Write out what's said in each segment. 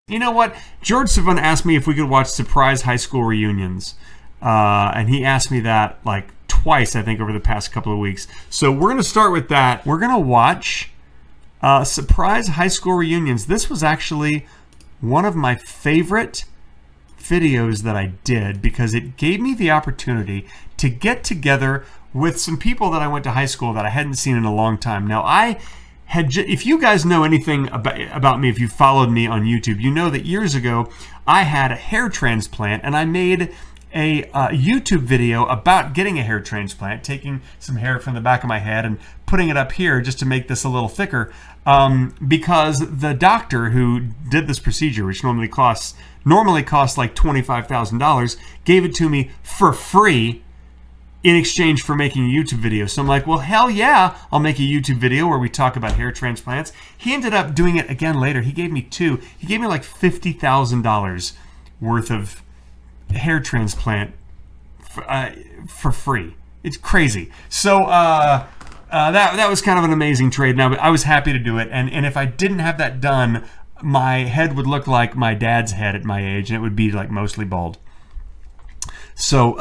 You know what? George Savant asked me if we could watch surprise high school reunions. And he asked me that like twice, I think, over the past couple of weeks. So we're going to start with that. We're going to watch surprise high school reunions. This was actually one of my favorite videos that I did because it gave me the opportunity to get together with some people that I went to high school that I hadn't seen in a long time. Now, if you guys know anything about me, if you followed me on YouTube, you know that years ago I had a hair transplant, and I made a YouTube video about getting a hair transplant, taking some hair from the back of my head and putting it up here just to make this a little thicker, because the doctor who did this procedure, which normally costs like $25,000, gave it to me for free in exchange for making a YouTube video. So I'm like, well, hell yeah, I'll make a YouTube video where we talk about hair transplants. He ended up doing it again later. He gave me two. He gave me like $50,000 worth of hair transplant for free. It's crazy. So that was kind of an amazing trade. Now, I was happy to do it. And if I didn't have that done, my head would look like my dad's head at my age, and it would be like mostly bald. So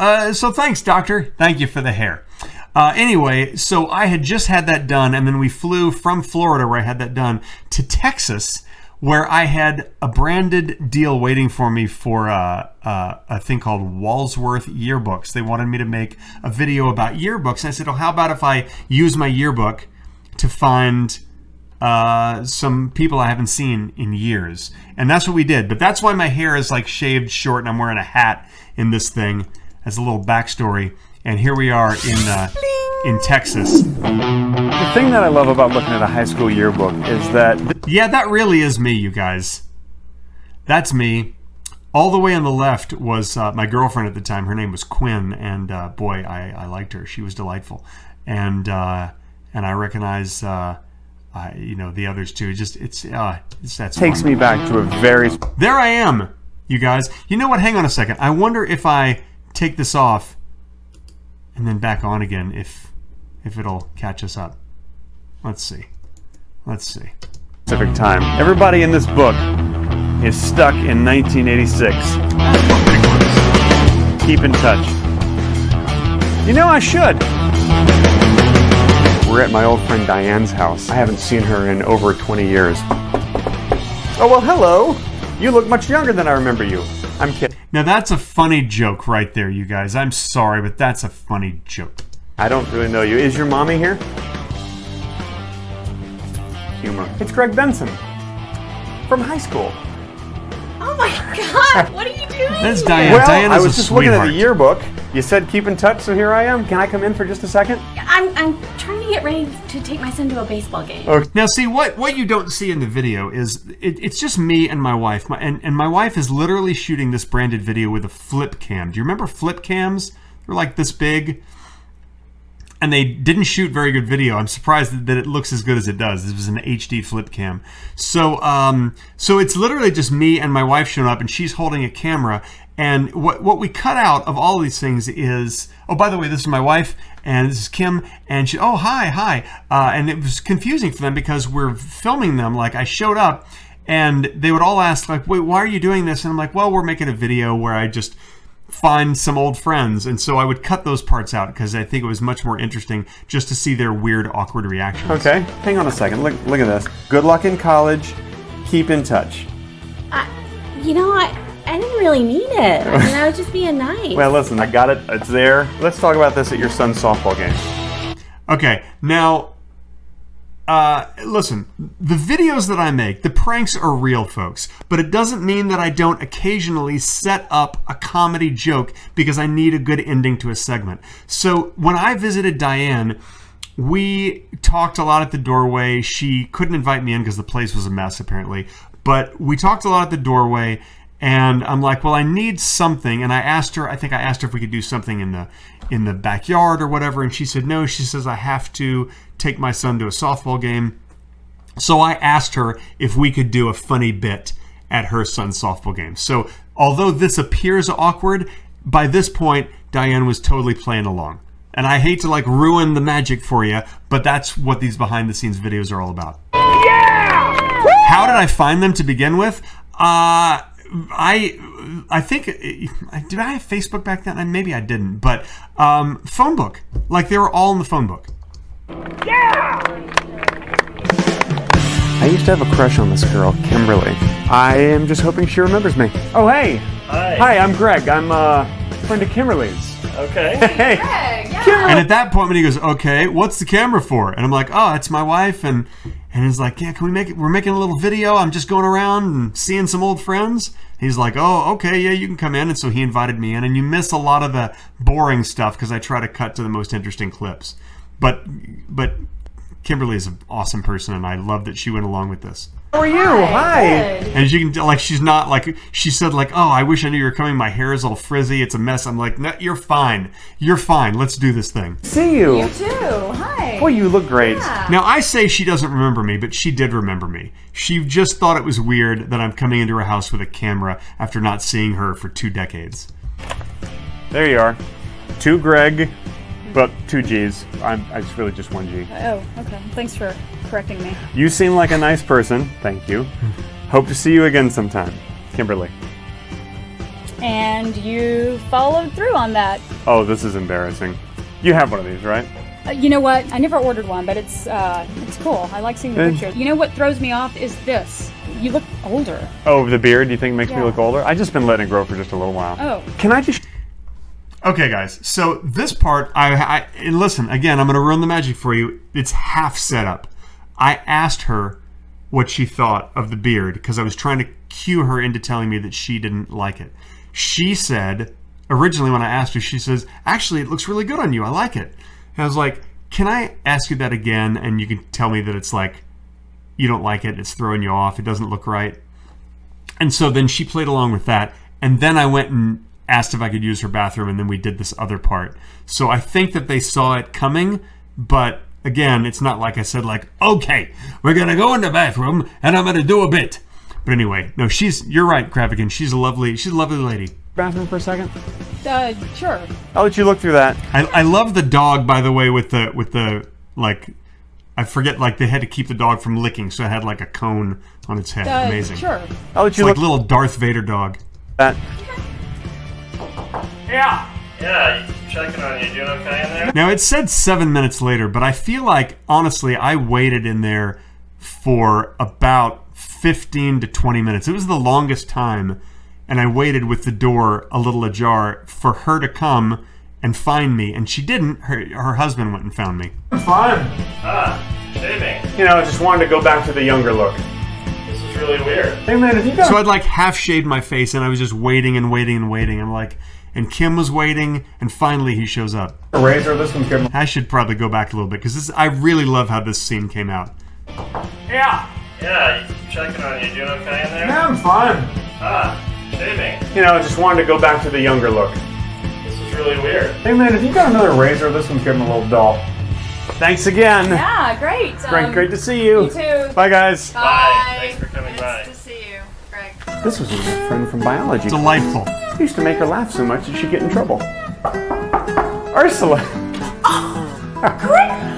thanks, doctor. Thank you for the hair. Anyway, so I had just had that done, and then we flew from Florida, where I had that done, to Texas, where I had a branded deal waiting for me for a thing called Walsworth Yearbooks. They wanted me to make a video about yearbooks, and I said, oh, how about if I use my yearbook to find some people I haven't seen in years? And that's what we did. But that's why my hair is like shaved short, and I'm wearing a hat in this thing as a little backstory. And here we are in Texas. The thing that I love about looking at a high school yearbook is that... Yeah, that really is me, you guys. That's me. All the way on the left was my girlfriend at the time. Her name was Quinn, and boy, I liked her. She was delightful. And I recognize... the others too. It's that takes me back to a very... There I am, you guys. You know what? Hang on a second. I wonder if I take this off and then back on again, if it'll catch us up. Let's see. Specific time. Everybody in this book is stuck in 1986. Keep in touch. You know, I should. We're at my old friend Diane's house. I haven't seen her in over 20 years. Oh, well, hello. You look much younger than I remember you. I'm kidding. Now, that's a funny joke right there, you guys. I'm sorry, but that's a funny joke. I don't really know you. Is your mommy here? Humor. It's Greg Benson from high school. Oh my God, what are you doing? That's Diane. Well, Diane is I was just sweetheart. looking at the yearbook. You said keep in touch, so here I am. Can I come in for just a second? I'm trying to get ready to take my son to a baseball game. Okay. Now, see, what you don't see in the video is it's just me and my wife. And my wife is literally shooting this branded video with a flip cam. Do you remember flip cams? They're like this big. And they didn't shoot very good video. I'm surprised that it looks as good as it does. This was an HD flip cam. So it's literally just me and my wife showing up, and she's holding a camera. And what we cut out of all of these things is, oh, by the way, this is my wife, and this is Kim, and she, oh, hi. And it was confusing for them because we're filming them. Like, I showed up, and they would all ask, like, wait, why are you doing this? And I'm like, well, we're making a video where I just find some old friends. And so I would cut those parts out because I think it was much more interesting just to see their weird, awkward reactions. Okay, hang on a second. Look at this. Good luck in college. Keep in touch. I didn't really mean it. I mean, I was just being nice. Well, listen, I got it. It's there. Let's talk about this at your son's softball game. Okay, now, listen, the videos that I make, the pranks are real, folks, but it doesn't mean that I don't occasionally set up a comedy joke because I need a good ending to a segment. So when I visited Diane, we talked a lot at the doorway. She couldn't invite me in because the place was a mess, apparently, but we talked a lot at the doorway. And I'm like, well, I need something. And I asked her if we could do something in the backyard or whatever. And she said no. She says, I have to take my son to a softball game. So I asked her if we could do a funny bit at her son's softball game. So although this appears awkward, by this point, Diane was totally playing along. And I hate to like ruin the magic for you, but that's what these behind the scenes videos are all about. Yeah! How did I find them to begin with? I think, did I have Facebook back then? Maybe I didn't, but phone book. Like, they were all in the phone book. I used to have a crush on this girl, Kimberly. I am just hoping she remembers me. Oh, hey. Hi, I'm Greg. I'm a friend of Kimberly's. Okay. Hey. Greg, yeah. Kimberly. And at that point, when he goes, okay, what's the camera for? And I'm like, oh, it's my wife. And he's like, yeah, can we make it? We're making a little video. I'm just going around and seeing some old friends. He's like, oh, okay, yeah, you can come in. And so he invited me in. And you miss a lot of the boring stuff because I try to cut to the most interesting clips. But Kimberly is an awesome person, and I love that she went along with this. How are you? Hi. Good. And as you can tell, like, she's not like, she said like, oh, I wish I knew you were coming. My hair is all frizzy. It's a mess. I'm like, no, you're fine. You're fine. Let's do this thing. See you. You too. Hi. Boy, you look great. Yeah. Now, I say she doesn't remember me, but she did remember me. She just thought it was weird that I'm coming into her house with a camera after not seeing her for 2 decades. There you are. 2 Greg, but 2 G's. It's really just 1 G. Oh, okay. Thanks for correcting me. You seem like a nice person. Thank you. Hope to see you again sometime. Kimberly. And you followed through on that. Oh, this is embarrassing. You have one of these, right? You know what? I never ordered one, but it's cool. I like seeing the Eh. pictures. You know what throws me off is this. You look older. Oh, the beard, you think makes me Yeah. look older? I just been letting it grow for just a little while. Oh. Can I just... Okay, guys. So this part, and listen, again, I'm going to ruin the magic for you. It's half set up. I asked her what she thought of the beard because I was trying to cue her into telling me that she didn't like it. She said, originally when I asked her, she says, actually, it looks really good on you. I like it. And I was like, can I ask you that again? And you can tell me that it's like, you don't like it. It's throwing you off. It doesn't look right. And so then she played along with that. And then I went and asked if I could use her bathroom, and then we did this other part. So I think that they saw it coming, but again, it's not like I said, like, okay, we're going to go in the bathroom, and I'm going to do a bit. But anyway, no, you're right, Kravigan. She's a lovely lady. Bathroom for a second? Sure. I'll let you look through that. I love the dog, by the way, with the like, I forget, like they had to keep the dog from licking, so it had like a cone on its head. Amazing. Sure. I'll let It's you like look little Darth Vader dog. at that. Yeah, checking on you. Doing okay in there? Now, it said 7 minutes later, but I feel like, honestly, I waited in there for about 15 to 20 minutes. It was the longest time, and I waited with the door a little ajar for her to come and find me, and she didn't. Her husband went and found me. Fun. Shaving. You know, I just wanted to go back to the younger look. This is really weird. Hey, man, if you got... So I'd like half shaved my face, and I was just waiting and waiting and waiting. I'm like, and Kim was waiting, and finally he shows up. a razor, this one's good. I should probably go back a little bit, because I really love how this scene came out. Yeah. Yeah, checking on you. Doing okay in there? Yeah, I'm fine. Shaving. You know, I just wanted to go back to the younger look. This is really weird. Hey, man, if you got another razor, this one's getting a little dull. Thanks again. Yeah, great. Great to see you. You too. Bye, guys. Bye. Thanks for coming Nice by. to see you, Greg. This was my friend from biology. Delightful. I used to make her laugh so much that she'd get in trouble. Ursula.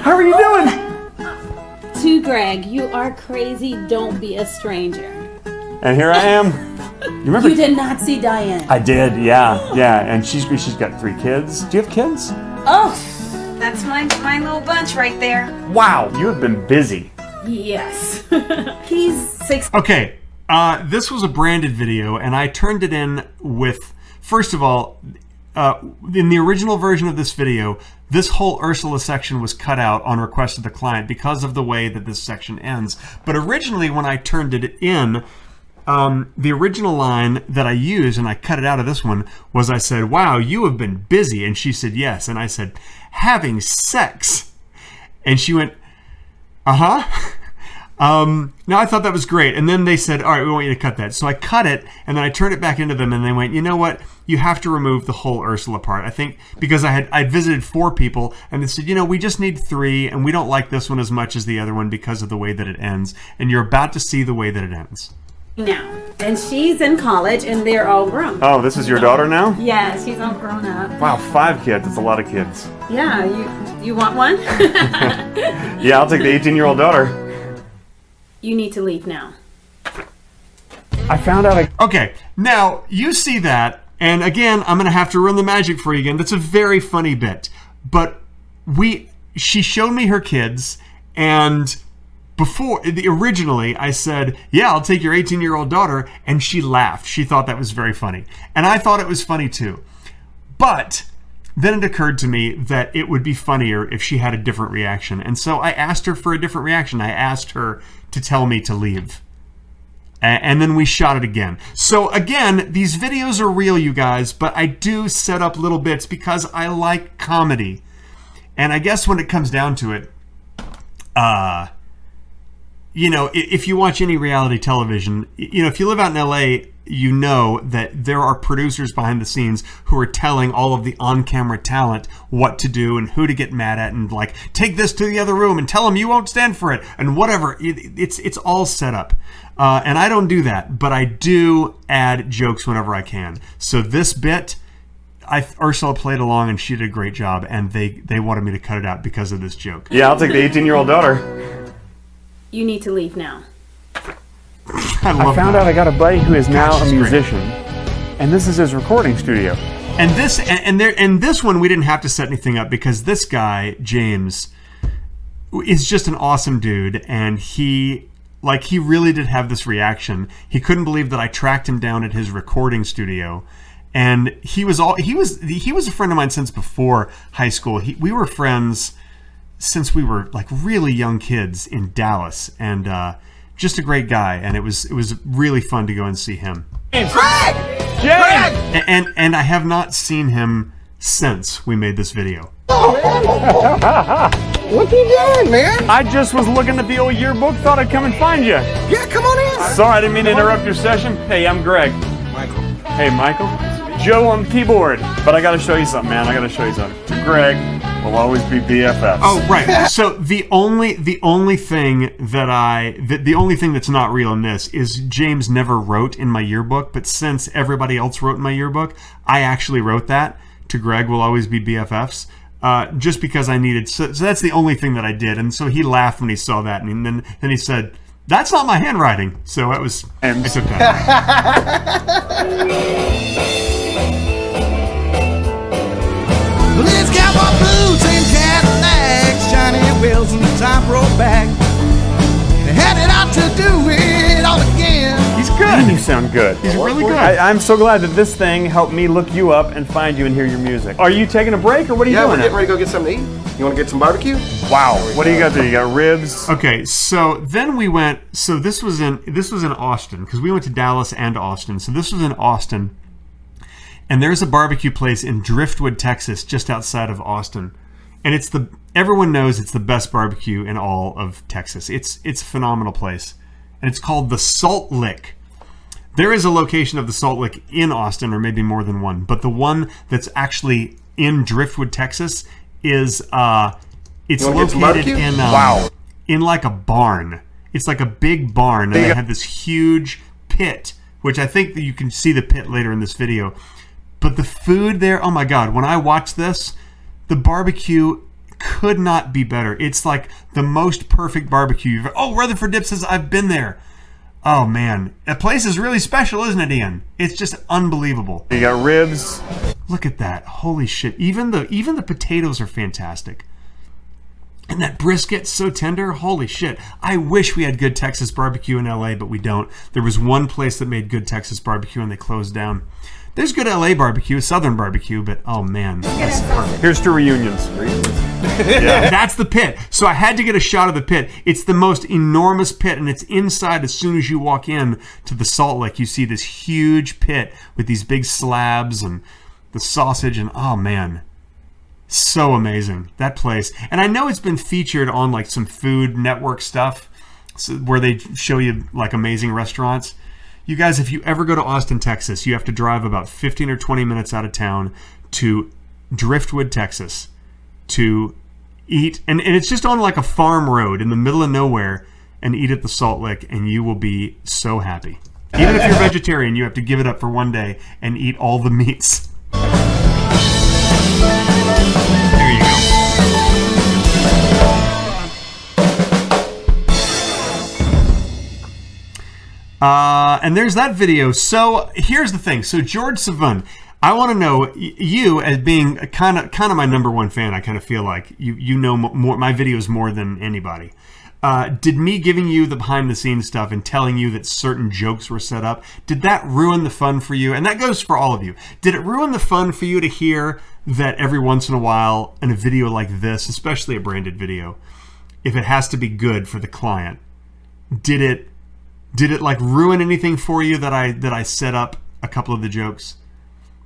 How are you doing? To Greg, you are crazy. Don't be a stranger. And here I am. You remember? You did not see Diane. I did, yeah. And she's got 3 kids. Do you have kids? Oh, that's my little bunch right there. Wow, you have been busy. Yes. He's 6. Okay, this was a branded video, and I turned it in with, first of all, in the original version of this video, this whole Ursula section was cut out on request of the client because of the way that this section ends. But originally, when I turned it in, the original line that I used, and I cut it out of this one, was I said, wow, you have been busy. And she said, yes. And I said, having sex. And she went, uh-huh. Now, I thought that was great. And then they said, all right, we want you to cut that. So I cut it, and then I turned it back into them, and they went, you know what? You have to remove the whole Ursula part. I think because I'd visited 4 people, and they said, you know, we just need 3, and we don't like this one as much as the other one because of the way that it ends. And you're about to see the way that it ends. Now, and she's in college, and they're all grown. Oh, this is your daughter now? Yeah, she's all grown up. Wow, 5 kids. That's a lot of kids. Yeah, you want one? Yeah, I'll take the 18-year-old daughter. You need to leave now. I found out Okay, now you see that, and again, I'm gonna have to ruin the magic for you again. That's a very funny bit, but she showed me her kids, and originally I said, yeah, I'll take your 18-year-old daughter, and she laughed. She thought that was very funny, and I thought it was funny too. But then it occurred to me that it would be funnier if she had a different reaction, and so I asked her for a different reaction. I asked her to tell me to leave. And then we shot it again. So again, these videos are real, you guys, but I do set up little bits because I like comedy. And I guess when it comes down to it, you know, if you watch any reality television, you know, if you live out in LA, you know that there are producers behind the scenes who are telling all of the on-camera talent what to do and who to get mad at, and like, take this to the other room and tell them you won't stand for it and whatever. It's all set up. And I don't do that, but I do add jokes whenever I can. So this bit, Ursula played along and she did a great job, and they wanted me to cut it out because of this joke. Yeah, I'll take the 18-year-old daughter. You need to leave now. I found out I got a buddy who is now a musician, and this is his recording studio. And this one we didn't have to set anything up because this guy, James, is just an awesome dude, and he really did have this reaction. He couldn't believe that I tracked him down at his recording studio, and he was a friend of mine since before high school. We were friends since we were like really young kids in Dallas, and just a great guy, and it was really fun to go and see him. Greg! And I have not seen him since we made this video. What you doing, man? I just was looking at the old yearbook, thought I'd come and find you. Yeah, come on in. Sorry, I didn't mean to interrupt your session. Hey, I'm Greg. Michael. Hey, Michael. Joe on the keyboard. But I gotta show you something, man. I gotta show you something. To Greg, we'll always be BFFs. Oh, right. So the only thing the only thing that's not real in this is James never wrote in my yearbook, but since everybody else wrote in my yearbook, I actually wrote that. To Greg, we'll always be BFFs. Just because I needed, so that's the only thing that I did, and so he laughed when he saw that, and then he said, "That's not my handwriting." So it was. I took that. Well, it's cowboy boots and Cadillacs, shiny wheels and the top roll back. They headed out to do it all again. He's good. You sound good. He's really good. I'm so glad that this thing helped me look you up and find you and hear your music. Are you taking a break, or what are you doing? Yeah, we're getting ready to go get something to eat. You want to get some barbecue? Wow. What do you got there? You got ribs? Okay, so then we went. So this was in Austin, because we went to Dallas and Austin. So this was in Austin, and there's a barbecue place in Driftwood, Texas, just outside of Austin, and everyone knows it's the best barbecue in all of Texas. It's a phenomenal place, and it's called the Salt Lick. There is a location of the Salt Lick in Austin, or maybe more than one, but the one that's actually in Driftwood, Texas, is it's located in like a barn. It's like a big barn, and they have this huge pit, which I think that you can see the pit later in this video. But the food there, oh my God, when I watched this, the barbecue could not be better. It's like the most perfect barbecue you've ever. Oh, Rutherford Dip says, I've been there. Oh man, that place is really special, isn't it, Ian? It's just unbelievable. You got ribs. Look at that. Holy shit. Even the potatoes are fantastic. And that brisket's so tender. Holy shit. I wish we had good Texas barbecue in LA, but we don't. There was one place that made good Texas barbecue and they closed down. There's good LA barbecue, Southern barbecue, but oh man, that's perfect. Here's to reunions. Yeah. That's the pit. So I had to get a shot of the pit. It's the most enormous pit, and it's inside. As soon as you walk in to the Salt Lick, you see this huge pit with these big slabs and the sausage, and oh man, so amazing, that place. And I know it's been featured on like some Food Network stuff, where they show you like amazing restaurants. You guys, if you ever go to Austin, Texas, you have to drive about 15 or 20 minutes out of town to Driftwood, Texas, to eat. And it's just on like a farm road in the middle of nowhere, and eat at the Salt Lick, and you will be so happy. Even if you're vegetarian, you have to give it up for one day and eat all the meats. There you go. And there's that video. So here's the thing. So George Savun, I want to know, you as being kind of my number one fan, I kind of feel like you know more my videos more than anybody. Did me giving you the behind the scenes stuff and telling you that certain jokes were set up, did that ruin the fun for you? And that goes for all of you. Did it ruin the fun for you to hear that every once in a while in a video like this, especially a branded video, if it has to be good for the client, did it like ruin anything for you that I set up a couple of the jokes?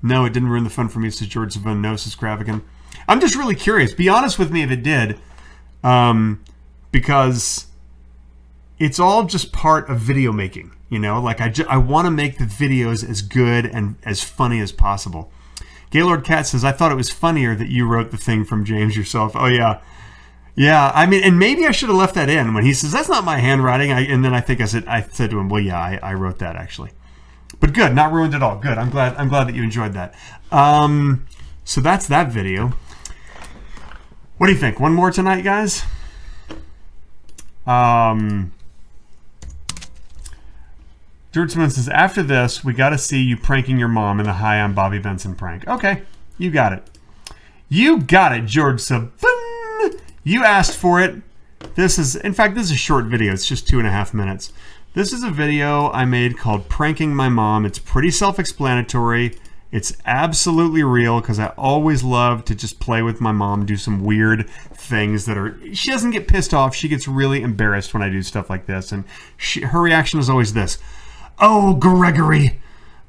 No, it didn't ruin the fun for me, says George Savun. No, says Kravigan. I'm just really curious. Be honest with me if it did. Because it's all just part of video making, you know? Like, I want to make the videos as good and as funny as possible. Gaylord Cat says, I thought it was funnier that you wrote the thing from James yourself. Oh, yeah. Yeah, I mean, and maybe I should have left that in when he says, that's not my handwriting. And then I think I said to him, well, yeah, I wrote that, actually. But good, not ruined at all. Good, I'm glad that you enjoyed that. So that's that video. What do you think? One more tonight, guys? George Smith says, after this, we got to see you pranking your mom in the Hi, I'm Bobby Benson prank. Okay, you got it. You got it, George Savun. You asked for it. This is a short video. It's just 2.5 minutes. This is a video I made called Pranking My Mom. It's pretty self-explanatory. It's absolutely real because I always love to just play with my mom, do some weird things she doesn't get pissed off. She gets really embarrassed when I do stuff like this. And her reaction is always this. Oh, Gregory.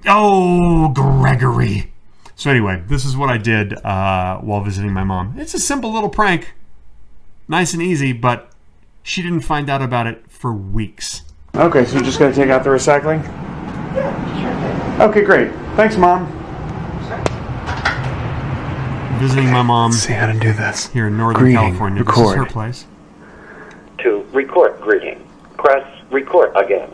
Oh, Gregory. So anyway, this is what I did while visiting my mom. It's a simple little prank. Nice and easy, but she didn't find out about it for weeks. Okay, so you're just going to take out the recycling? Yeah, sure. Okay, great. Thanks, Mom. Visiting my mom. Let's see how to do this. Here in Northern California. Record. This is her place. To record greeting, press record again.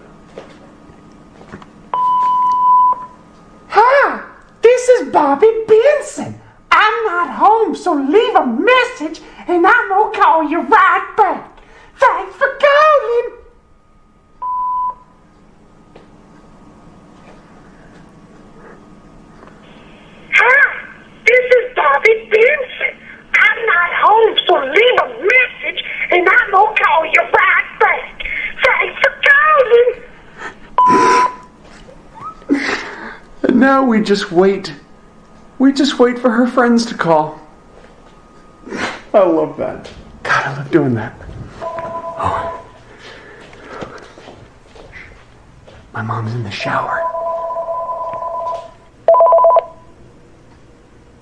Hi, this is Bobby Benson. I'm not home, so leave a message and I'm gonna call you right back. Thanks for calling. Hi, this is Bobby Benson. I'm not home, so leave a message and I'm gonna call you right back. Thanks for calling. And now we just wait. We just wait for her friends to call. I love that. God, I love doing that. Oh. My mom's in the shower.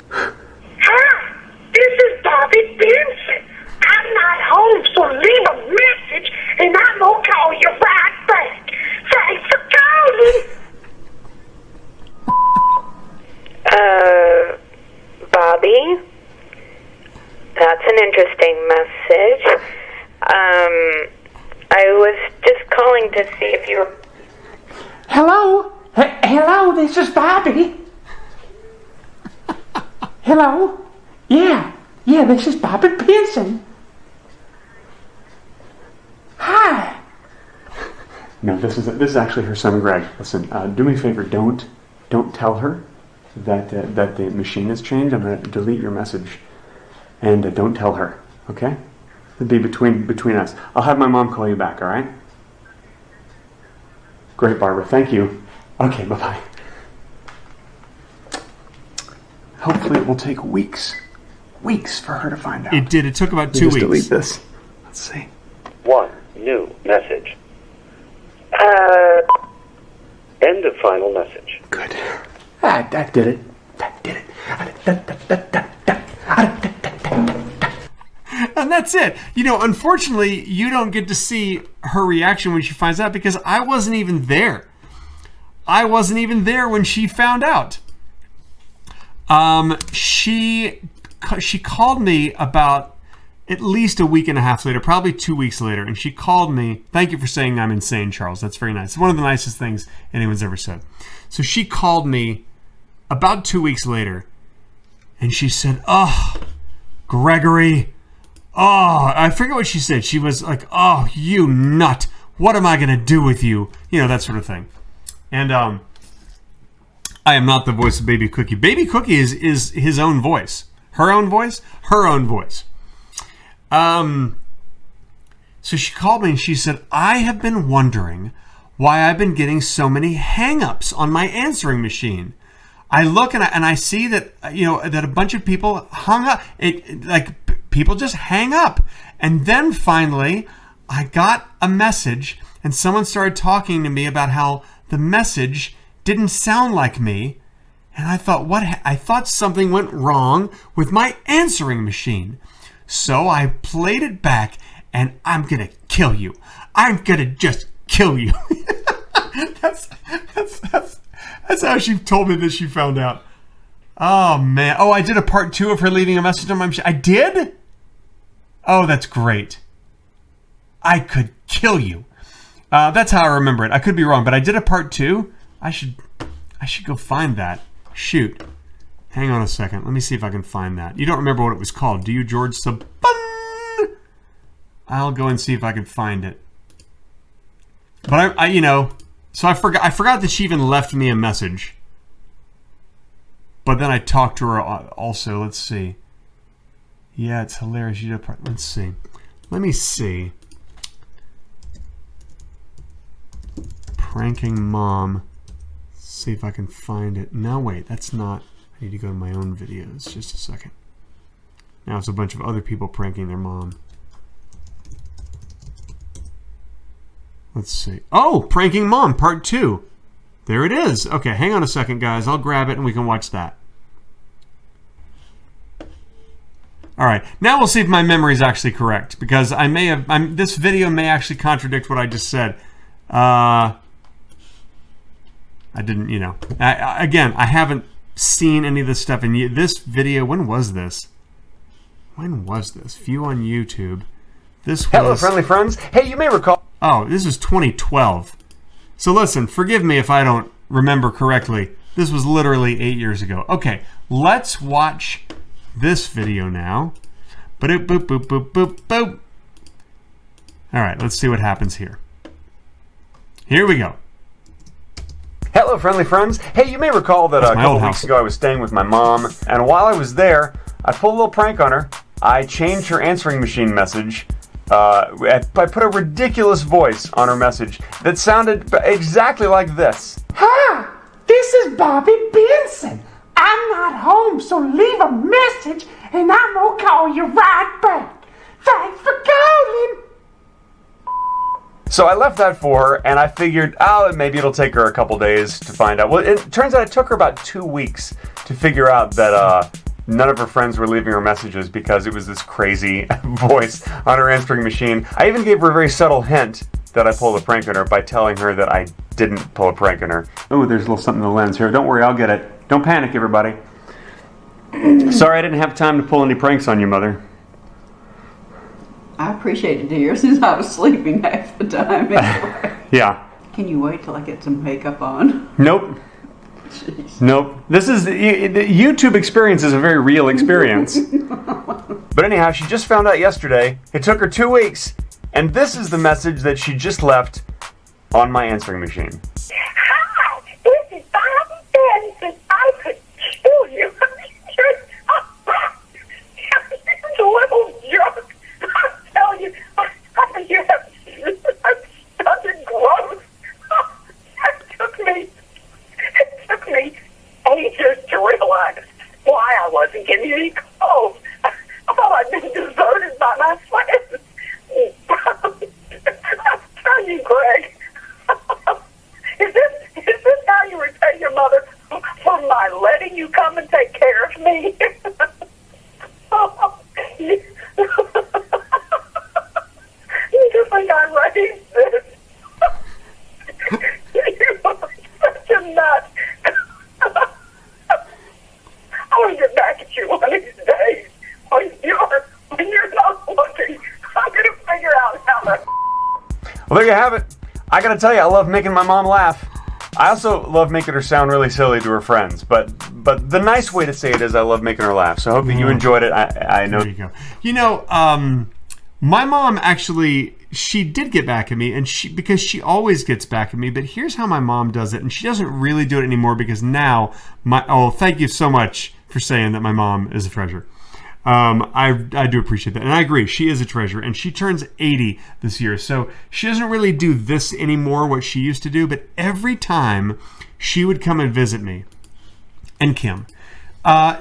Hi, this is Bobby Benson. I'm not home, so leave a message and I'm gonna call you right back. Thanks for calling. Bobby, that's an interesting message. I was just calling to see if you were... Hello? Hello, this is Bobby. Hello? Yeah, this is Bobby Benson. Hi. No, this is actually her son, Greg. Listen, do me a favor. Don't tell her that the machine has changed. I'm going to delete your message, and don't tell her. Okay? It'll be between us. I'll have my mom call you back. All right? Great, Barbara. Thank you. Okay. Bye-bye. Hopefully, it will take weeks for her to find out. It did. It took about 2 weeks. Delete this. Let's see. One new message. End of final message. Good. That did it. And that's it. You know, unfortunately, you don't get to see her reaction when she finds out because I wasn't even there. I wasn't even there when she found out. She called me about at least a week and a half later, probably 2 weeks later, and she called me. Thank you for saying I'm insane, Charles. That's very nice. It's one of the nicest things anyone's ever said. So she called me about 2 weeks later, and she said, "Oh, Gregory, oh," I forget what she said. She was like, "Oh, you nut. What am I going to do with you? You know, that sort of thing. And I am not the voice of Baby Cookie. Baby Cookie is his own voice. Her own voice? Her own voice. So she called me and she said, I have been wondering why I've been getting so many hang-ups on my answering machine. I look and I see that, you know, that a bunch of people hung up. People just hang up. And then finally, I got a message and someone started talking to me about how the message didn't sound like me. And I thought, I thought something went wrong with my answering machine. So I played it back and I'm going to kill you. I'm going to just kill you. That's how she told me that she found out. Oh, man. Oh, I did a part 2 of her leaving a message on my machine. I did? Oh, that's great. I could kill you. That's how I remember it. I could be wrong, but I did a part 2. I should go find that. Shoot. Hang on a second. Let me see if I can find that. You don't remember what it was called, do you, George Sabun? I'll go and see if I can find it. But I you know, so I forgot that she even left me a message. But then I talked to her also. Let's see. Yeah, it's hilarious. Let's see. Let me see. Pranking mom. See if I can find it. No, wait, that's not. I need to go to my own videos. Just a second. Now it's a bunch of other people pranking their mom. Let's see. Oh, Pranking Mom, Part 2. There it is. Okay, hang on a second, guys. I'll grab it and we can watch that. All right, now we'll see if my memory is actually correct, because I may have. This video may actually contradict what I just said. I didn't, you know. Again, I haven't seen any of this stuff in this video. When was this? When was this? View on YouTube. This was. Hello, friendly friends. Hey, you may recall. Oh, this is 2012. So listen, forgive me if I don't remember correctly. This was literally 8 years ago. Okay, let's watch this video now. Boop, boop, boop, boop, boop, boop. All right, let's see what happens here. Here we go. Hello, friendly friends. Hey, you may recall that a couple weeks ago I was staying with my mom, and while I was there, I pulled a little prank on her. I changed her answering machine message. I put a ridiculous voice on her message that sounded exactly like this. Hi, this is Bobby Benson. I'm not home, so leave a message and I'm gonna call you right back. Thanks for calling. So I left that for her, and I figured, maybe it'll take her a couple days to find out. Well, it turns out it took her about 2 weeks to figure out that none of her friends were leaving her messages because it was this crazy voice on her answering machine. I even gave her a very subtle hint that I pulled a prank on her by telling her that I didn't pull a prank on her. Oh, there's a little something in the lens here. Don't worry, I'll get it. Don't panic, everybody. Sorry I didn't have time to pull any pranks on you, Mother. I appreciate it, dear, since I was sleeping half the time anyway. Yeah. Can you wait till I get some makeup on? Nope. Jeez. Nope. This is the YouTube experience is a very real experience. But anyhow, she just found out yesterday. It took her 2 weeks, and this is the message that she just left on my answering machine. Hi, this is Bobby Benson. I could kill you. You're a little jerk. I tell you, you have such a gross. It took me ages to realize why I wasn't getting any calls. I thought I'd been deserted by my friends. I'm telling you, Greg, is this how you repay your mother for my letting you come and take care of me? You think I raised this? You are such a nut. I want to get back at you one of these days. When you're not looking, I'm going to figure out how to... Well, there you have it. I gotta tell you, I love making my mom laugh. I also love making her sound really silly to her friends, but the nice way to say it is I love making her laugh. So I hope that you enjoyed it. I know. There you go. You know, my mom actually, she did get back at me, and because she always gets back at me. But here's how my mom does it, and she doesn't really do it anymore because now thank you so much for saying that my mom is a treasure. I do appreciate that, and I agree. She is a treasure, and she turns 80 this year, so she doesn't really do this anymore, what she used to do. But every time she would come and visit me, and Kim,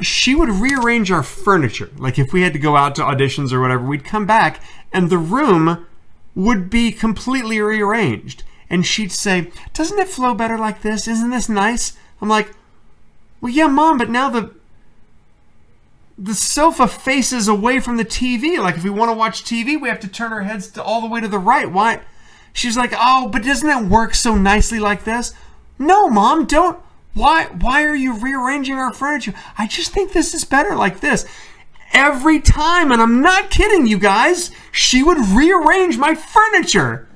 she would rearrange our furniture. Like if we had to go out to auditions or whatever, we'd come back, and the room would be completely rearranged. And she'd say, "Doesn't it flow better like this? Isn't this nice?" I'm like, "Well, yeah, Mom, but now the sofa faces away from the TV. Like if we want to watch TV, we have to turn our heads all the way to the right. Why?" She's like, "Oh, but doesn't it work so nicely like this?" "No, Mom, don't. Why are you rearranging our furniture? I just think this is better like this." Every time, and I'm not kidding you guys, she would rearrange my furniture.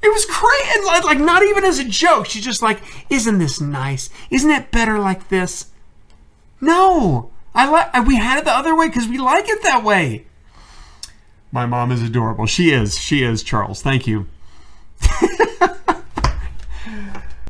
It was crazy, like not even as a joke. She's just like, "Isn't this nice? Isn't it better like this?" No, we had it the other way because we like it that way. My mom is adorable. She is, Charles. Thank you.